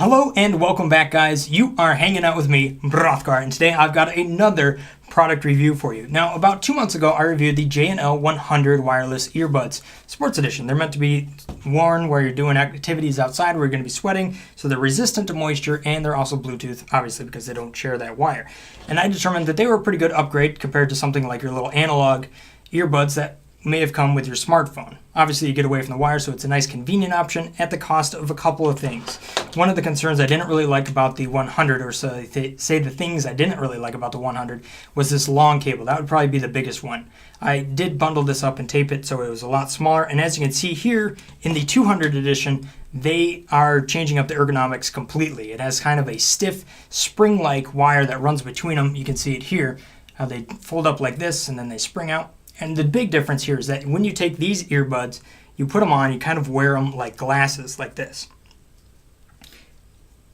Hello and welcome back, guys. You are hanging out with me, Brothgar, and today I've got another product review for you. Now, about 2 months ago, I reviewed the J&L 100 wireless earbuds, Sports Edition. They're meant to be worn where you're doing activities outside where you're going to be sweating, so they're resistant to moisture, and they're also Bluetooth, obviously, because they don't share that wire. And I determined that they were a pretty good upgrade compared to something like your little analog earbuds that may have come with your smartphone. Obviously, you get away from the wire, so it's a nice convenient option at the cost of a couple of things. One of the concerns I didn't really like about the 100, or so say the things I didn't really like about the 100, was this long cable. That would probably be the biggest one. I did bundle this up and tape it so it was a lot smaller, and as you can see here in the 200 edition, they are changing up the ergonomics completely. It has kind of a stiff spring-like wire that runs between them. You can see it here, how they fold up like this and then they spring out. And the big difference here is that when you take these earbuds, you put them on, you kind of wear them like glasses, like this.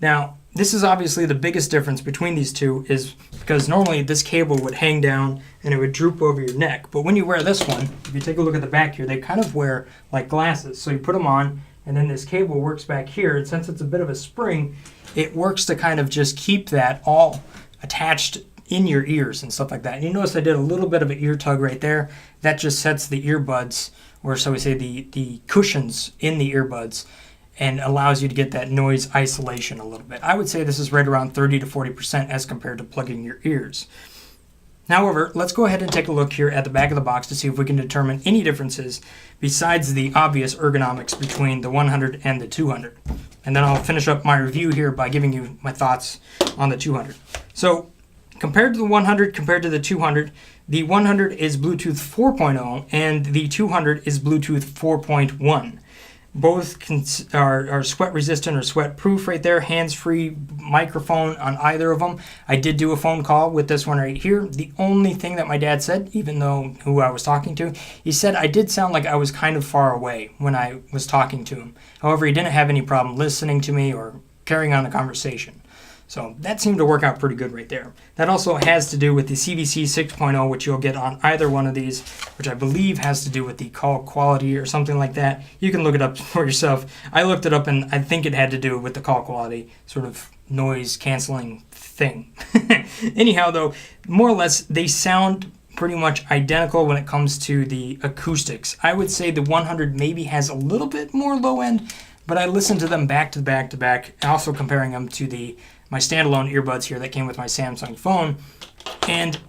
Now, this is obviously the biggest difference between these two, is because normally this cable would hang down and it would droop over your neck. But when you wear this one, if you take a look at the back here, they kind of wear like glasses. So you put them on, and then this cable works back here. And since it's a bit of a spring, it works to kind of just keep that all attached in your ears and stuff like that. And you notice I did a little bit of an ear tug right there. That just sets the earbuds, or so we say the cushions in the earbuds, and allows you to get that noise isolation a little bit. I would say this is right around 30 to 40% as compared to plugging your ears. However, let's go ahead and take a look here at the back of the box to see if we can determine any differences besides the obvious ergonomics between the 100 and the 200. And then I'll finish up my review here by giving you my thoughts on the 200. So, compared to the 100, compared to the 100 is Bluetooth 4.0 and the 200 is Bluetooth 4.1. Both are sweat resistant or sweat proof right there, hands-free microphone on either of them. I did do a phone call with this one right here. The only thing that my dad said, even though who I was talking to, he said I did sound like I was kind of far away when I was talking to him. However, he didn't have any problem listening to me or carrying on a conversation. So that seemed to work out pretty good right there. That also has to do with the CVC 6.0, which you'll get on either one of these, which I believe has to do with the call quality or something like that. You can look it up for yourself. I looked it up and I think it had to do with the call quality, sort of noise canceling thing. Anyhow, though, more or less they sound pretty much identical when it comes to the acoustics. I would say the 100 maybe has a little bit more low end, but I listened to them back to back to back, also comparing them to my standalone earbuds here that came with my Samsung phone, and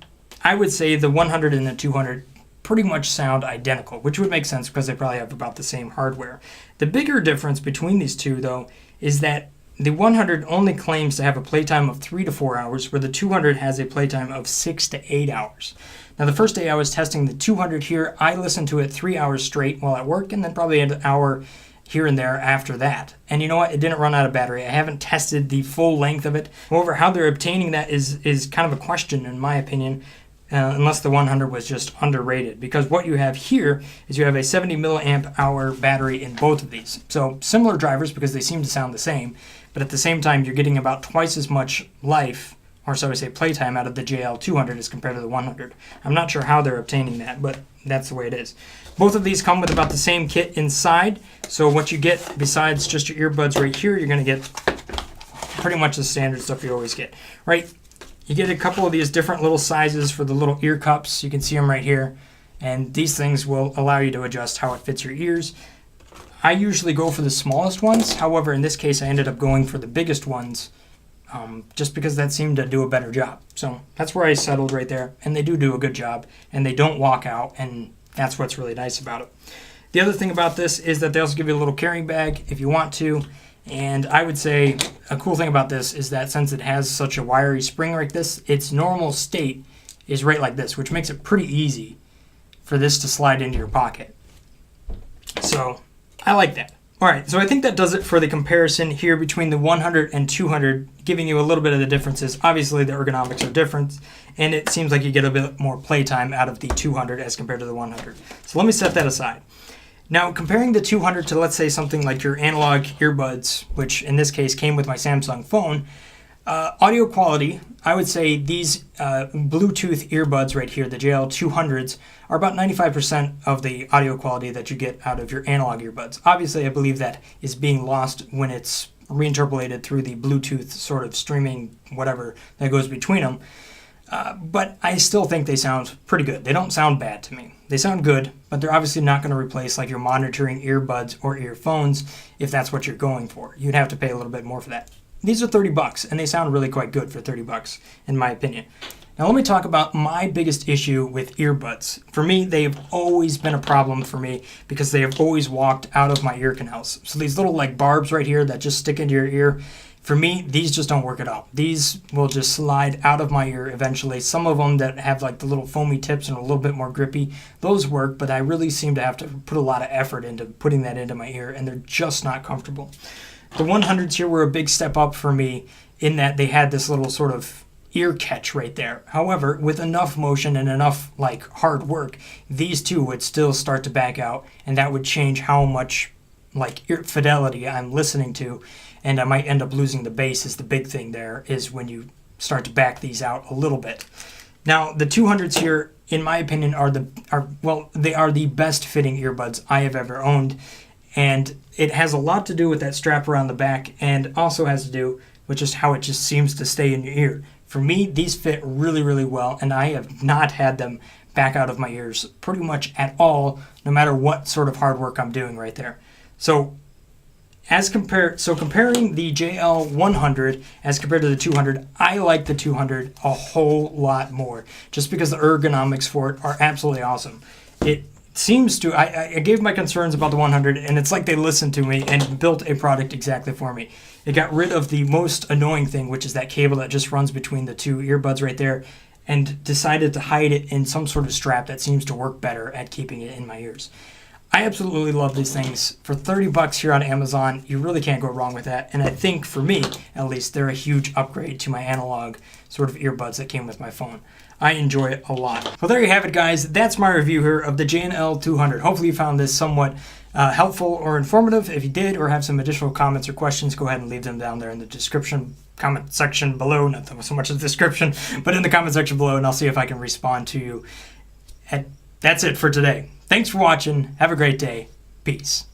I would say the 100 and the 200 pretty much sound identical, which would make sense because they probably have about the same hardware. The bigger difference between these two, though, is that the 100 only claims to have a playtime of 3 to 4 hours, where the 200 has a playtime of 6 to 8 hours. Now, the first day I was testing the 200 here, I listened to it 3 hours straight while at work, and then probably an hour here and there after that. And you know what? It didn't run out of battery. I haven't tested the full length of it. However, how they're obtaining that is kind of a question, in my opinion, unless the 100 was just underrated. Because what you have here is you have a 70 milliamp hour battery in both of these. So similar drivers because they seem to sound the same, but at the same time, you're getting about twice as much life, or so I say playtime, out of the JL 200 as compared to the 100. I'm not sure how they're obtaining that, but that's the way it is. Both of these come with about the same kit inside, so what you get besides just your earbuds right here, you're going to get pretty much the standard stuff you always get, right? You get a couple of these different little sizes for the little ear cups. You can see them right here, and these things will allow you to adjust how it fits your ears. I usually go for the smallest ones. However, in this case, I ended up going for the biggest ones, just because that seemed to do a better job. So that's where I settled right there, and they do a good job, and they don't walk out, and that's what's really nice about it. The other thing about this is that they also give you a little carrying bag if you want to, and I would say a cool thing about this is that since it has such a wiry spring like this, its normal state is right like this, which makes it pretty easy for this to slide into your pocket. So I like that. Alright, so I think that does it for the comparison here between the 100 and 200, giving you a little bit of the differences. Obviously, the ergonomics are different, and it seems like you get a bit more playtime out of the 200 as compared to the 100. So let me set that aside. Now, comparing the 200 to, let's say, something like your analog earbuds, which in this case came with my Samsung phone, audio quality, I would say these Bluetooth earbuds right here, the JL 200s, are about 95% of the audio quality that you get out of your analog earbuds. Obviously, I believe that is being lost when it's reinterpolated through the Bluetooth sort of streaming whatever that goes between them. But I still think they sound pretty good. They don't sound bad to me. They sound good, but they're obviously not going to replace like your monitoring earbuds or earphones if that's what you're going for. You'd have to pay a little bit more for that. These are $30, and they sound really quite good for $30, in my opinion. Now let me talk about my biggest issue with earbuds. For me, they have always been a problem for me because they have always walked out of my ear canals. So these little like barbs right here that just stick into your ear, for me, these just don't work at all. These will just slide out of my ear eventually. Some of them that have like the little foamy tips and are a little bit more grippy, those work, but I really seem to have to put a lot of effort into putting that into my ear, and they're just not comfortable. The 100s here were a big step up for me in that they had this little sort of ear catch right there. However, with enough motion and enough like hard work, these two would still start to back out, and that would change how much like ear fidelity I'm listening to, and I might end up losing the bass. Is the big thing there is when you start to back these out a little bit. Now the 200s here, in my opinion, are the best fitting earbuds I have ever owned, and it has a lot to do with that strap around the back, and also has to do with just how it just seems to stay in your ear. For me, these fit really, really well, and I have not had them back out of my ears pretty much at all, no matter what sort of hard work I'm doing right there. So comparing the JL 100 as compared to the 200, I like the 200 a whole lot more, just because the ergonomics for it are absolutely awesome. It seems to, I gave my concerns about the 100, and it's like they listened to me and built a product exactly for me. It got rid of the most annoying thing, which is that cable that just runs between the two earbuds right there, and decided to hide it in some sort of strap that seems to work better at keeping it in my ears. I absolutely love these things. For $30 here on Amazon, you really can't go wrong with that. And I think, for me, at least, they're a huge upgrade to my analog sort of earbuds that came with my phone. I enjoy it a lot. Well, there you have it, guys. That's my review here of the J&L 200. Hopefully you found this somewhat helpful or informative. If you did, or have some additional comments or questions, go ahead and leave them down there in the description comment section below. Not so much the description, but in the comment section below, and I'll see if I can respond to you. And that's it for today. Thanks for watching. Have a great day. Peace.